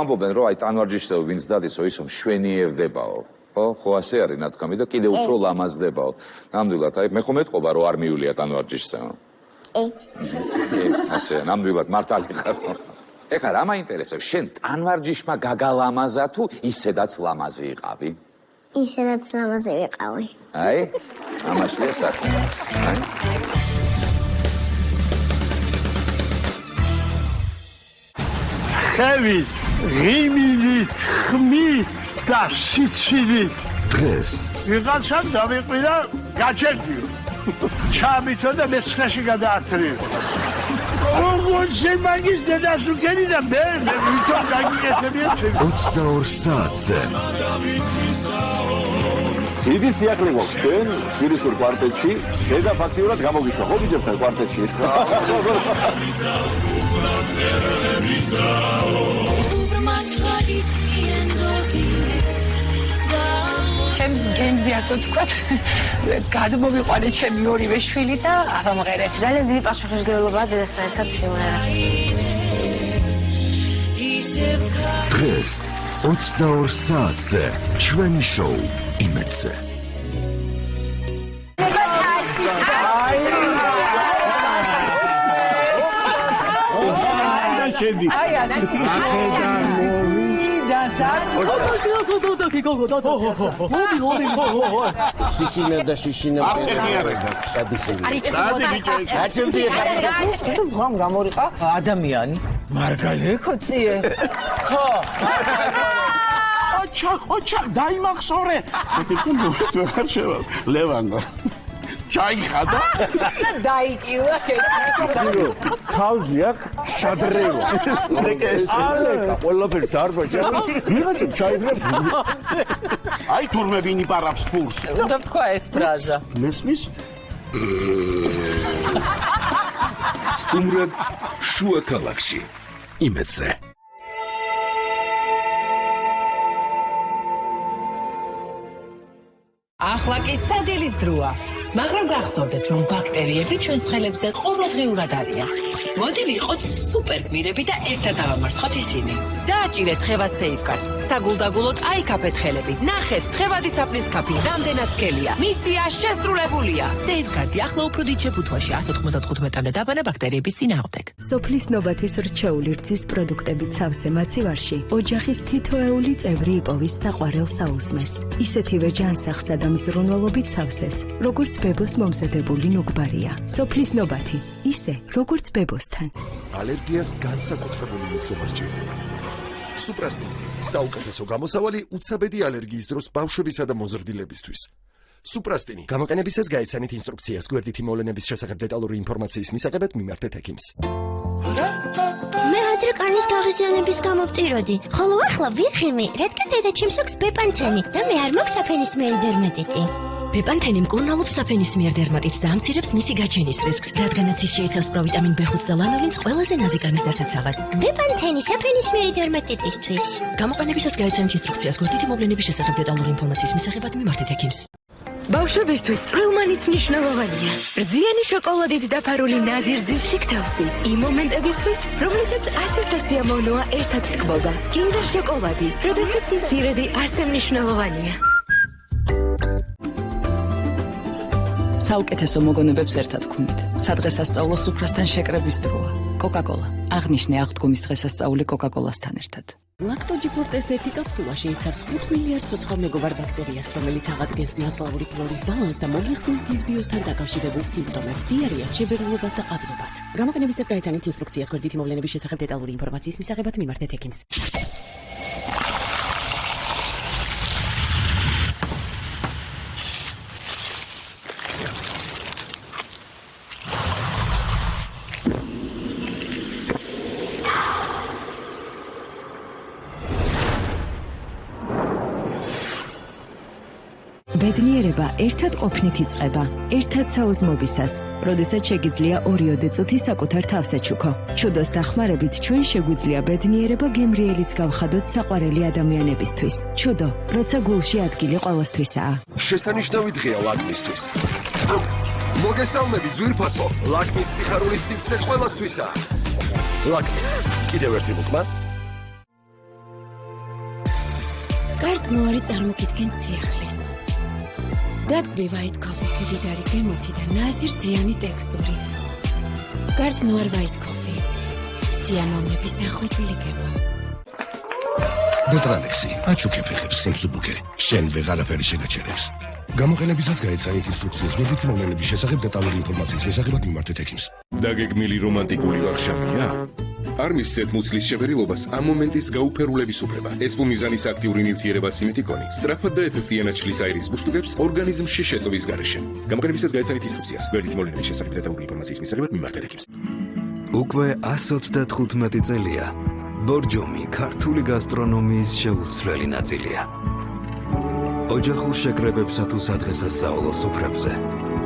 ამბობენ რომ აი ტანვარჯიშსა ვინც დადისო ისო მშვენიევდებაო. ხო ასე არის ნათქვამი და კიდე უფრო ლამაზდებაო. ნამდვილად აი მე ხომ ეთყობა რომ არ მიულია ტანვარჯიშსა. ასე ნამდვილად მართალი ხარ. ეხლა რა მაინტერესებს შენ ტანვარჯიშმა გაგალამაზა თუ ისედაც ლამაზი იყავი? ისედაც ლამაზი ვიყავი. აი ამაშია საქმე. აი ხევით, ღიმილით, ხმით და სიცილით. დღეს ვიღაცამ დავიყვირა გაჩერდიო. ჩამიწვა და მეცხრეში გადააცრიო. როგორც მაგის დედას უკენი და მე ვითომ გაგიკეთებია ჩემი. 22 საათზე. დიდი სიახლე გვაქვს ჩვენ გირისურ კვარტეტში, დედა ფაქტიურად გამოგიშვა, ხო ბიჭებთან კვარტეტში. ჩემ გენზე ასე ვთქვათ, გადმოვიყვანე ჩემი ორივე შვილი და ავამღერე. ძალიან დიდი პასუხისმგებლობაა დედასთან ერთად სიმღერა. დღეს 22 საათზე ჩვენი შოუ იმედზე. შედი. აი ასე. ადამიანი მარგალე ხოციე ხო ოჩახ დაიმახსოვრე ლევანდო ჩაიხადა დაიკივა ძირო თავზე აქ შადრევა ალეკა ყველაფერი დარბაზი ვიღაცამ ჩაიბრა აი თურმე ვინი პარავს ფულს უნდა თქვა ეს ფრაზა მესმის სტუმრად შუა ქალაქში იმედზე. ახლა კი სადილის დროა. მაგრამ გახსოვდეთ, რომ ბაქტერიები ჩვენ ხელებზე ყოველდღიურად არიან. მოდი ვიყოთ სუპერგმირები და ერთად ავამარცხოთ ისინი. დააჭირეთ თხევად სეიფგარდს. საგულდაგულოდ აიქაფეთ ხელები. ნახეთ, თხევადი საფრის კაფი რამდენად სქელია. მისია შესრულებულია. სეიფგარდი ახლა უფრო დიდ შეფუთვაში 195 მეტრამდე დაბანა ბაქტერიების წინააღმდეგ. სოფლის ნობათის რჩეული რძის პროდუქტებით სავსე მაცივარში ოჯახის თითოეული წევრი იპოვის საყვარელ საუზმეს. ისეთივე ჯანსაღსა და მზრუნველობით სავსეს, როგორც ბებოს მომზადებული ნუგბარია. სოფლის ნობათი, ისე როგორც ბებოსთან. ალერგიას განსაკუთრებული მიღწევა სჭირდება. სუპრასტინ, საუკეთესო გამოსავალი უცაბედი ალერგიის დროს ბავშვებისა და მოზრდილებისთვის. სუპრასტინი, გამოყენებისას გაეცანით ინსტრუქციას გვერდითი მოვლენების შესახებ დეტალური ინფორმაციის მისაღებად მიმართეთ ექიმს. მე ადრე კანის გაღიზიანების გამო ვტიროდი, ხოლო ახლა ვიღიმე, რადგან დედა ჩემს აქვს ბეპანთენი და მე არ მაქვს საფენისმიერი დერმატიტი. ბეპანთენი მკურნალობს საფენისმიერ დერმატიტს და ამცირებს მისი გაჩენის რისკს, რადგანაც ის შეიცავს პროვიტამინ B5 და ლანოლინს ყველაზე ნაზი კანის დასაცავად. ბეპანთენი საფენისმიერი დერმატიტისთვის. გამოყენებისას გაეცანით ინსტრუქციას გვერდითი მოვლენების შესახებ დეტალური ინფორმაციის მისაღებად მიმართეთ ექიმს. ბავშვებისთვის წვრილმანიც მნიშვნელოვანია. რძიანი შოკოლადით დაფარული ნადირ-ძის შიგთავსი. იმ მომენტებისთვის, რომლითაც ასე სასიამოვნოა ერთად თკბობა. კინდერ შოკოლადი, როდესაც მცირედი ასე მნიშვნელოვანია. საუკეთესო მოგონებებს ერთად ვქმნით. სადღესასწაულო სუფრასთან შეკრების დროა. კოკა-კოლა. აღნიშნე აღდგომის დღესასწაული კოკა-კოლასთან ერთად. ლაქტოჯიფურ ტესტ ერთი კაფსულა შეიცავს 5 მილიარდ ცოცხალ მეგობარ ბაქტერიას, რომელიც აღადგენს ნიადრალური ფლორის ბალანსს და მოიხსნის დისბიოსთან დაკავშირებულ სიმპტომებს, დიარეას, შებერულობას და ყაბზობას. გამოყენებისას გაეცანით ინსტრუქციას გვერდითი მოვლენების შესახებ დეტალური ინფორმაციის მისაღებად მიმართეთ ექიმს. ბედნიერება ერთად ყოფნით იწყება, ერთად საუზმობისას, როდესაც შეგიძლია 2 წუთი საკუთარ თავს ეჩუქო. ჩუდოს დახმარებით ჩვენ შეგვიძლია ბედნიერება გემრიელიც გავხადოთ საყვარელი ადამიანებისთვის. ჩუდო, როცა გულში ადგილი ყოველთვისაა. შესანიშნავი დღეა ლაკმისთვის. მოგესალმები ძვირფასო, ლაკმის სიხარულის სივრცე ყველასთვისაა. ლაკმი, კიდევ ერთი ლუკმა. კარტნოარი წარმოგიდგენთ სიახლეს. დადგმი white coffee-ის მდიდარი გემოთი და ნაზირძიანი ტექსტურით. კარტნოარ white coffee. სიამოვნების დახვეწილი გემო. დეტრალექსი, აჩუქე ფეხებს სიმსუბუქე, შენ ვეღარაფერი შეგაჩერებს. გამოყენებისას გაეცანით ინსტრუქციებს გვერდით მოვლენების შესახებ დეტალური ინფორმაციის მისაღებად მიმართეთ ექიმს. დაგეგმილი რომანტიკული ვახშამია? არ მისცეთ მუცლის შეფერილობას ამ მომენტის გაუფერულების უფლება. ეცბუ მიზანის აქტიური ნივთიერება სიმეთიკონი, სწრაფად და ეფექტიანად შლის აირის ბუშტუგებს ორგანიზმში შეწოვის გარეშე. გამოყენებისას გაეცანით ინსტრუქციას გვერდით მოვლენების შესახებ დეტალური ინფორმაციის მისაღებად მიმართეთ ექიმს. უკვე 135 წელია ბორჯომი ქართული გასტრონომიის შეუცვლელი ნაწილია. ოჯახურ შეკრებებსა თუ სადღესასწაულო სუფრებზე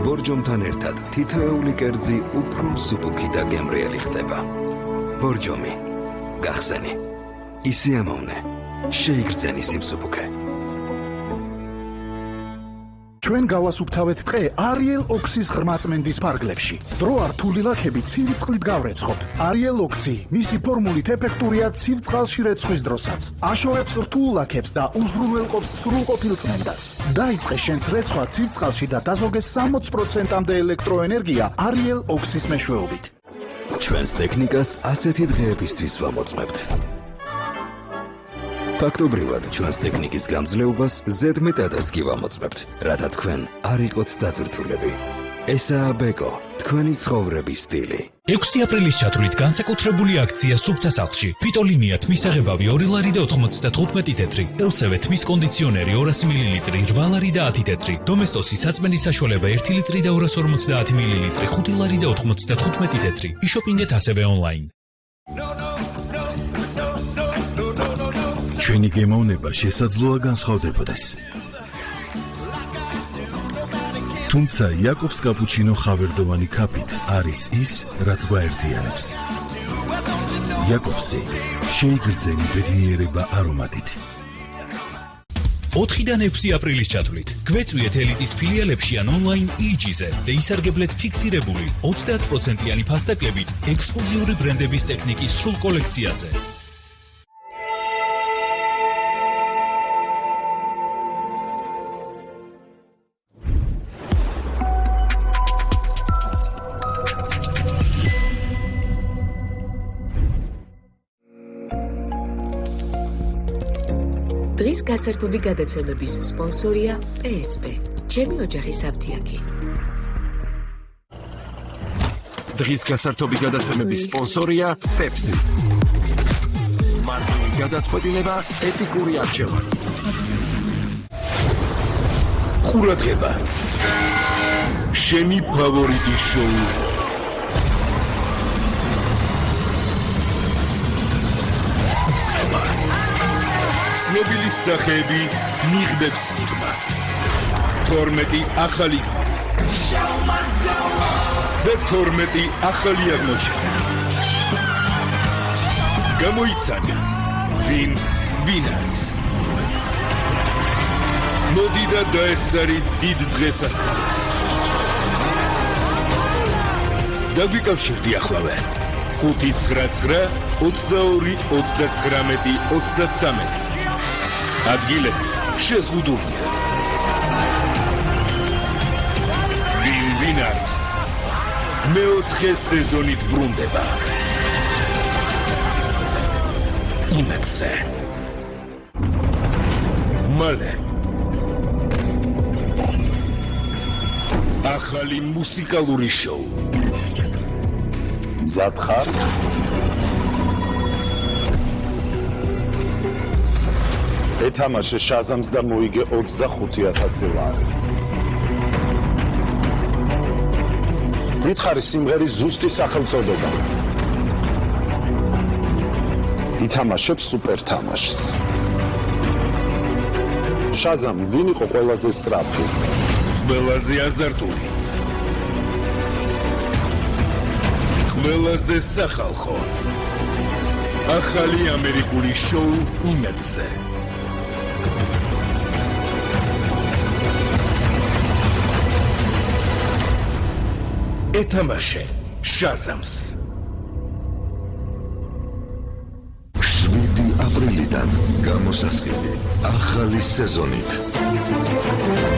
ბორჯომთან ერთად თითოეული კერძი უფრო მსუბუქი და გემრიელი ხდება. ბორჯომი, გახსენი, ისიამოვნე, შეიგრძენი სიმსუბუქე. ჩვენ გავასუფთავეთ ტყე Ariel Oxy-ის ღრმაწმენდის ფარგლებში. დრო არ რთული ლაქებით ცივი წყლით გავრეცხოთ. Ariel Oxy მისი ფორმულით ეფექტურია ცივ წყალში რეცხვის დროსაც. აშორებს რთულ ლაქებს და უზრუნველყოფს სრულყოფილ წმენდას. დაიწყე შენს რეცხვა ცივ წყალში და დაზოგე 60%-მდე ელექტროენერგია Ariel Oxy-ის მეშვეობით. ჩვენს ტექნიკას ასეთი დღეებისთვის ვამოწმებთ. ფაქტობრივად ჩვენს ტექნიკის გამძლეობას ზედმეტადაც კი ვამოწმებთ, რათა თქვენ არ იყოთ დატვირთულები. ესაა ბეკო, თქვენი ცხოვრების სტილი. 6 აპრილის ჩათვლით განსაკუთრებული აქცია სუფთა სახლში. ფიტოლინია თმის აღებავი 2 ლარი და 95 თეთრი. ელსევე თმის კონდიციონერი 200 მილილიტრი 8 ლარი და 10 თეთრი. დომესტოსი საწმენდის საშუალება 1 ლიტრი და 250 მილილიტრი 5 ლარი და 95 თეთრი. იშოპინგეთ ასევე ონლაინ. ჩვენი გემოვნება შესაძლოა განსხვავდებოდეს. თუმცა იაკობს კაპუჩინო ხავერდოვანი ქაფით არის ის, რაც გვაერთიანებს. იაკობსი შეიგრძენი ბედნიერება არომატით. 4-დან 6 აპრილის ჩათვლით გვეწვიეთ ელიტის ფილიალებში ან ონლაინ EG-ზე და ისარგებლეთ ფიქსირებული 30%-იანი ფასტაკლებით ექსკლუზიური ბრენდების ტექნიკის სრულ კოლექციაზე. დღის გასართობი გადაცემების სპონსორია PSP. ჩემი ოჯახის აფთიაქი. დღის გასართობი გადაცემების სპონსორია Pepsi. მარტივი გადაწყვეტილება, ეთიკური არჩევანი. ყურადღება. შენი ფავორიტი შოუ. ცნობილი სახეები მიღბებს მიღმა. 12 ახალი და 12 ახალი აღმოჩენა. გამოიცანე ვინ არის. მოდი და დაესწარი დიდ დღესასწაულს. დაგვიკავშირდი ახლავე 599 22 39 33. ადგილები შეზღუდულია. ვინ არის? მეოთხე სეზონით ბრუნდება. იმედზე. მალე. ახალი მუსიკალური შოუ. მზად ხარ? ეთამაშე შაზამს და მოიგე 25,000 ლარი. ვითხარი სიმღერის ზუსტი სახელწოდება. ითამაშებ სუპერ თამაშს. შაზამ, ვინ იყო ყველაზე სწრაფი? ყველაზე აზარტული. ყველაზე სახალხო. ახალი ამერიკული შოუ იმედზე. ეთამაშე შაზამს. 7 აპრილიდან თან გამოსასყიდი ახალი სეზონით.